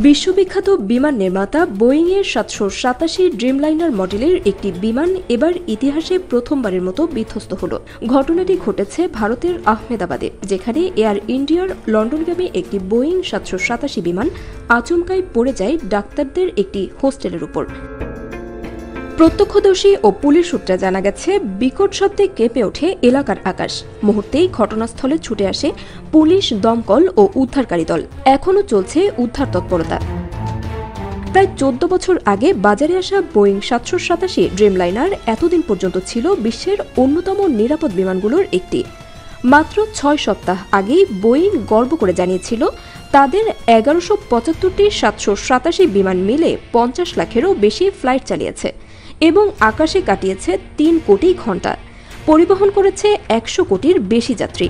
বিশ্ববিখ্যাত বিমান নির্মাতা বোয়িং এর 787 ড্রিমলাইনার মডেলের একটি বিমান এবার ইতিহাসে প্রথমবারের মতো বিধ্বস্ত হল। ঘটনাটি ঘটেছে ভারতের আহমেদাবাদে, যেখানে এয়ার ইন্ডিয়ার লন্ডনগামী একটি বোয়িং 787 বিমান আচমকাই পড়ে যায় ডাক্তারদের একটি হোস্টেলের উপর। প্রত্যক্ষদর্শী ও পুলিশ সূত্রে জানা গেছে, বিকট শব্দে কেঁপে ওঠে এলাকার আকাশ। মুহূর্তেই ঘটনাস্থলে ছুটে আসে পুলিশ, দমকল ও উদ্ধারকারী দল। এখনও চলছে উদ্ধার তৎপরতা। প্রায় 14 বছর আগে বাজারে আসা বোয়িং 787 ড্রিমলাইনার এতদিন পর্যন্ত ছিল বিশ্বের অন্যতম নিরাপদ বিমানগুলোর একটি। মাত্র 6 সপ্তাহ আগেই বোয়িং গর্ব করে জানিয়েছিল, তাদের 1175টি 787 বিমান মিলে 50 লাখেরও বেশি ফ্লাইট চালিয়েছে এবং আকাশে কাটিয়েছে 3 কোটি ঘণ্টা, পরিবহন করেছে 100 কোটির বেশি যাত্রী।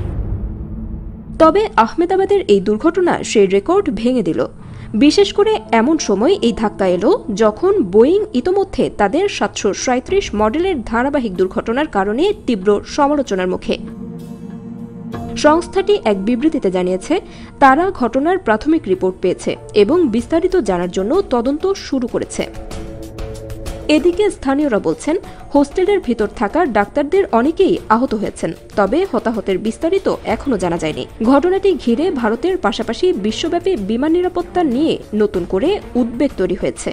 তবে আহমেদাবাদের এই দুর্ঘটনা সেই রেকর্ড ভেঙে দিল। বিশেষ করে এমন সময় এই ধাক্কা এলো যখন বোয়িং ইতোমধ্যে তাদের 737 মডেলের ধারাবাহিক দুর্ঘটনার কারণে তীব্র সমালোচনার মুখে। সংস্থাটি এক বিবৃতিতে জানিয়েছে, তারা ঘটনার প্রাথমিক রিপোর্ট পেয়েছে এবং বিস্তারিত জানার জন্য তদন্ত শুরু করেছে। এদিকে স্থানীয়রা বলছেন, হোস্টেলের ভিতর থাকা ডাক্তারদের অনেকেই আহত হয়েছেন, তবে হতাহতের বিস্তারিত এখনও জানা যায়নি। ঘটনাটি ঘিরে ভারতের পাশাপাশি বিশ্বব্যাপী বিমান নিরাপত্তা নিয়ে নতুন করে উদ্বেগ তৈরি হয়েছে।